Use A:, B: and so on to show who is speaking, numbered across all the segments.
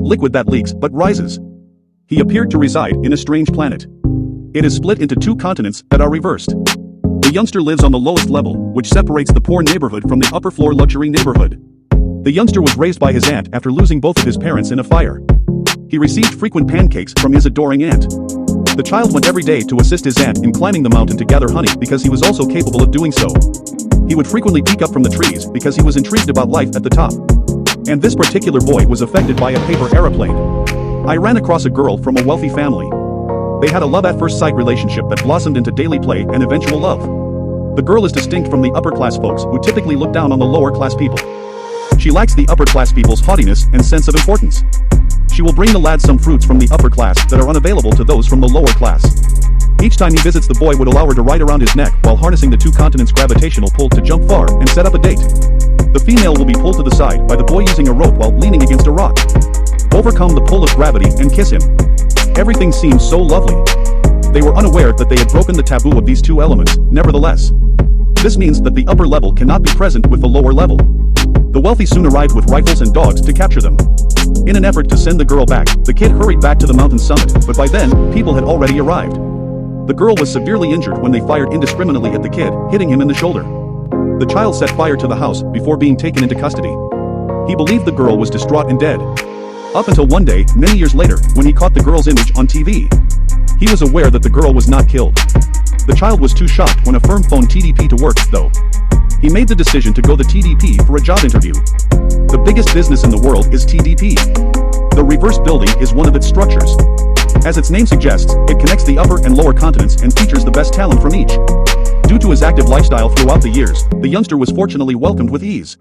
A: liquid that leaks but rises. He appeared to reside in a strange planet. It is split into two continents that are reversed. The youngster lives on the lowest level, which separates the poor neighborhood from the upper floor luxury neighborhood. The youngster was raised by his aunt after losing both of his parents in a fire. He received frequent pancakes from his adoring aunt. The child went every day to assist his aunt in climbing the mountain to gather honey because he was also capable of doing so. He would frequently peek up from the trees because he was intrigued about life at the top. And this particular boy was affected by a paper aeroplane. I ran across a girl from a wealthy family. They had a love-at-first-sight relationship that blossomed into daily play and eventual love. The girl is distinct from the upper-class folks who typically look down on the lower-class people. She lacks the upper-class people's haughtiness and sense of importance. She will bring the lad some fruits from the upper class that are unavailable to those from the lower class. Each time he visits, the boy would allow her to ride around his neck while harnessing the two continents' gravitational pull to jump far and set up a date. The female will be pulled to the side by the boy using a rope while leaning against a rock. Overcome the pull of gravity and kiss him. Everything seems so lovely. They were unaware that they had broken the taboo of these two elements, nevertheless. This means that the upper level cannot be present with the lower level. The wealthy soon arrived with rifles and dogs to capture them. In an effort to send the girl back, the kid hurried back to the mountain summit, but by then, people had already arrived. The girl was severely injured when they fired indiscriminately at the kid, hitting him in the shoulder. The child set fire to the house before being taken into custody. He believed the girl was distraught and dead. Up until one day, many years later, when he caught the girl's image on TV. He was aware that the girl was not killed. The child was too shocked when a firm phoned TDP to work, though. He made the decision to go to TDP for a job interview. The biggest business in the world is TDP. The reverse building is one of its structures. As its name suggests, it connects the upper and lower continents and features the best talent from each. Due to his active lifestyle throughout the years, the youngster was fortunately welcomed with ease.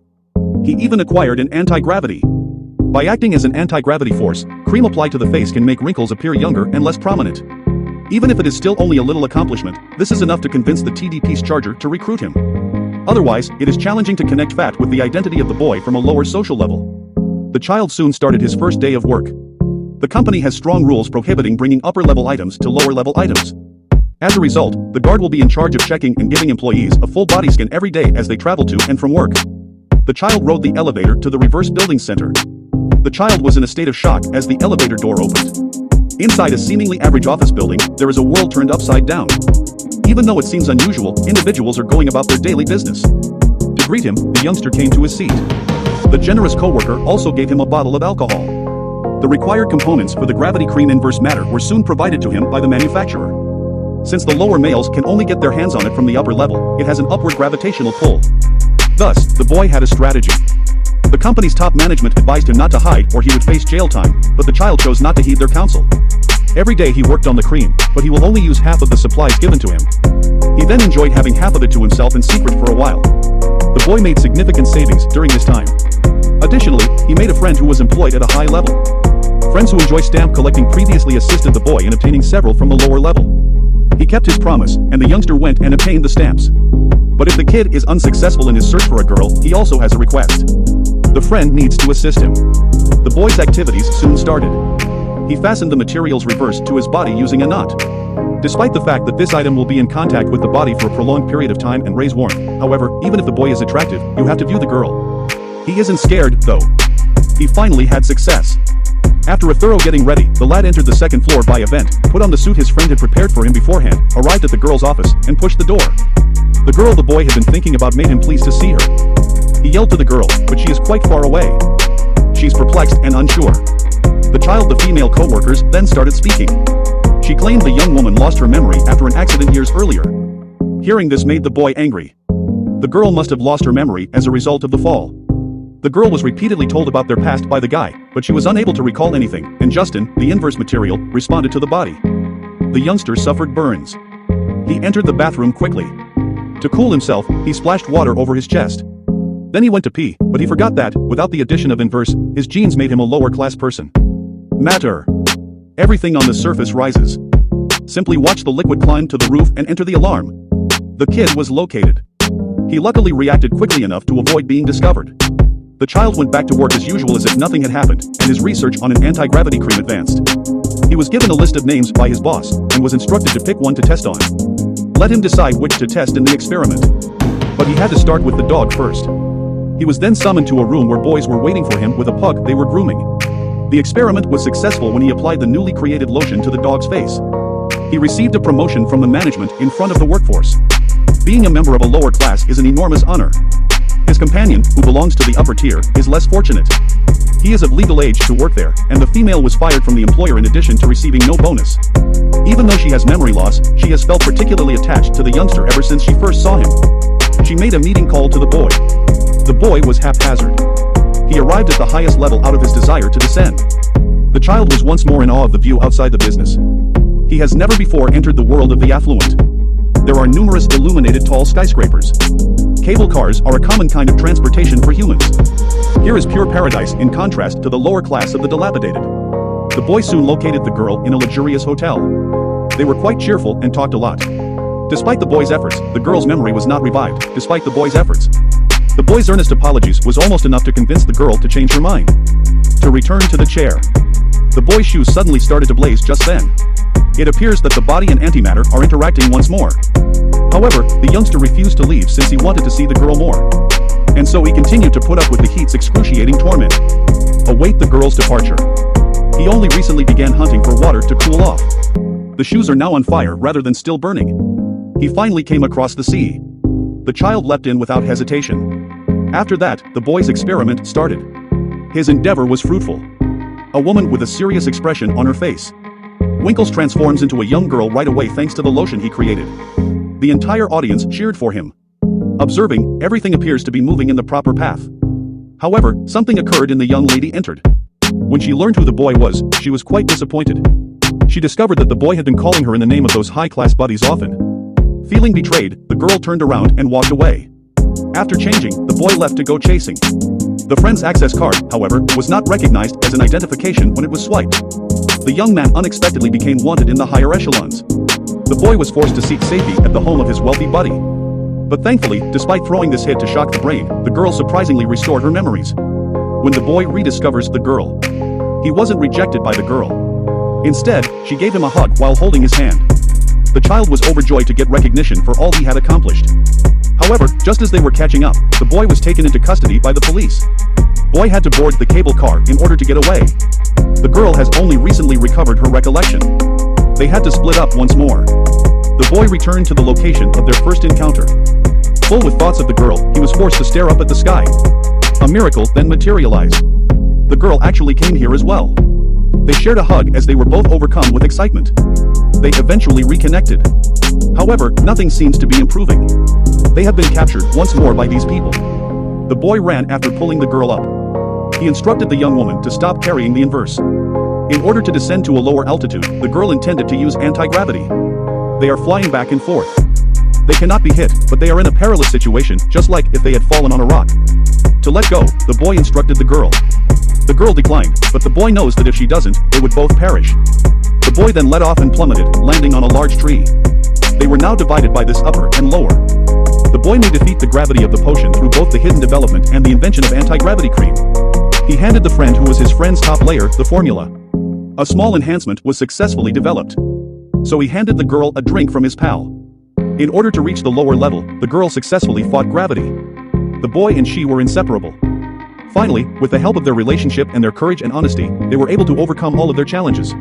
A: He even acquired an anti-gravity. By acting as an anti-gravity force, cream applied to the face can make wrinkles appear younger and less prominent. Even if it is still only a little accomplishment, this is enough to convince the TDP's charger to recruit him. Otherwise, it is challenging to connect Fat with the identity of the boy from a lower social level. The child soon started his first day of work. The company has strong rules prohibiting bringing upper-level items to lower-level items. As a result, the guard will be in charge of checking and giving employees a full body scan every day as they travel to and from work. The child rode the elevator to the reverse building center. The child was in a state of shock as the elevator door opened. Inside a seemingly average office building, there is a world turned upside down. Even though it seems unusual, individuals are going about their daily business. To greet him, the youngster came to his seat. The generous coworker also gave him a bottle of alcohol. The required components for the gravity cream inverse matter were soon provided to him by the manufacturer. Since the lower males can only get their hands on it from the upper level, it has an upward gravitational pull. Thus, the boy had a strategy. The company's top management advised him not to hide or he would face jail time, but the child chose not to heed their counsel. Every day he worked on the cream, but he will only use half of the supplies given to him. He then enjoyed having half of it to himself in secret for a while. The boy made significant savings during this time. Additionally, he made a friend who was employed at a high level. Friends who enjoy stamp collecting previously assisted the boy in obtaining several from the lower level. He kept his promise, and the youngster went and obtained the stamps. But if the kid is unsuccessful in his search for a girl, he also has a request. The friend needs to assist him. The boy's activities soon started. He fastened the materials reversed to his body using a knot. Despite the fact that this item will be in contact with the body for a prolonged period of time and raise warmth, however, even if the boy is attractive, you have to view the girl. He isn't scared, though. He finally had success. After a thorough getting ready, the lad entered the second floor by a vent, put on the suit his friend had prepared for him beforehand, arrived at the girl's office, and pushed the door. The girl the boy had been thinking about made him pleased to see her. He yelled to the girl, but she is quite far away. She's perplexed and unsure. The child, the female co-workers, then started speaking. She claimed the young woman lost her memory after an accident years earlier. Hearing this made the boy angry. The girl must have lost her memory as a result of the fall. The girl was repeatedly told about their past by the guy, but she was unable to recall anything, and Justin, the inverse material, responded to the body. The youngster suffered burns. He entered the bathroom quickly. To cool himself, he splashed water over his chest. Then he went to pee, but he forgot that, without the addition of inverse, his genes made him a lower-class person. Matter. Everything on the surface rises. Simply watch the liquid climb to the roof and enter the alarm. The kid was located. He luckily reacted quickly enough to avoid being discovered. The child went back to work as usual as if nothing had happened, and his research on an anti-gravity cream advanced. He was given a list of names by his boss, and was instructed to pick one to test on. Let him decide which to test in the experiment. But he had to start with the dog first. He was then summoned to a room where boys were waiting for him with a pug they were grooming. The experiment was successful when he applied the newly created lotion to the dog's face. He received a promotion from the management in front of the workforce. Being a member of a lower class is an enormous honor. His companion, who belongs to the upper tier, is less fortunate. He is of legal age to work there, and the female was fired from the employer in addition to receiving no bonus. Even though she has memory loss, she has felt particularly attached to the youngster ever since she first saw him. She made a meeting call to the boy. The boy was haphazard. He arrived at the highest level out of his desire to descend. The child was once more in awe of the view outside the business. He has never before entered the world of the affluent. There are numerous illuminated tall skyscrapers. Cable cars are a common kind of transportation for humans. Here is pure paradise in contrast to the lower class of the dilapidated. The boy soon located the girl in a luxurious hotel. They were quite cheerful and talked a lot. Despite the boy's efforts, the girl's memory was not revived, despite the boy's efforts. The boy's earnest apologies was almost enough to convince the girl to change her mind. To return to the chair. The boy's shoes suddenly started to blaze just then. It appears that the body and antimatter are interacting once more. However, the youngster refused to leave since he wanted to see the girl more. And so he continued to put up with the heat's excruciating torment. Await the girl's departure. He only recently began hunting for water to cool off. The shoes are now on fire rather than still burning. He finally came across the sea. The child leapt in without hesitation. After that, the boy's experiment started. His endeavor was fruitful. A woman with a serious expression on her face. Winkles transforms into a young girl right away thanks to the lotion he created. The entire audience cheered for him. Observing, everything appears to be moving in the proper path. However, something occurred and the young lady entered. When she learned who the boy was, she was quite disappointed. She discovered that the boy had been calling her in the name of those high-class buddies often. Feeling betrayed, the girl turned around and walked away. After changing, the boy left to go chasing. The friend's access card, however, was not recognized as an identification when it was swiped. The young man unexpectedly became wanted in the higher echelons. The boy was forced to seek safety at the home of his wealthy buddy. But thankfully, despite throwing this hit to shock the brain, the girl surprisingly restored her memories. When the boy rediscovers the girl, he wasn't rejected by the girl. Instead, she gave him a hug while holding his hand. The child was overjoyed to get recognition for all he had accomplished. However, just as they were catching up, the boy was taken into custody by the police. Boy had to board the cable car in order to get away. The girl has only recently recovered her recollection. They had to split up once more. The boy returned to the location of their first encounter. Full with thoughts of the girl, he was forced to stare up at the sky. A miracle then materialized. The girl actually came here as well. They shared a hug as they were both overcome with excitement. They eventually reconnected. However, nothing seems to be improving. They have been captured once more by these people. The boy ran after pulling the girl up. He instructed the young woman to stop carrying the inverse. In order to descend to a lower altitude, the girl intended to use anti-gravity. They are flying back and forth. They cannot be hit, but they are in a perilous situation, just like if they had fallen on a rock. To let go, the boy instructed the girl. The girl declined, but the boy knows that if she doesn't, they would both perish. The boy then let off and plummeted, landing on a large tree. They were now divided by this upper and lower. The boy may defeat the gravity of the potion through both the hidden development and the invention of anti-gravity cream. He handed the friend who was his friend's top layer the formula. A small enhancement was successfully developed. So he handed the girl a drink from his pal. In order to reach the lower level, the girl successfully fought gravity. The boy and she were inseparable. Finally, with the help of their relationship and their courage and honesty, they were able to overcome all of their challenges.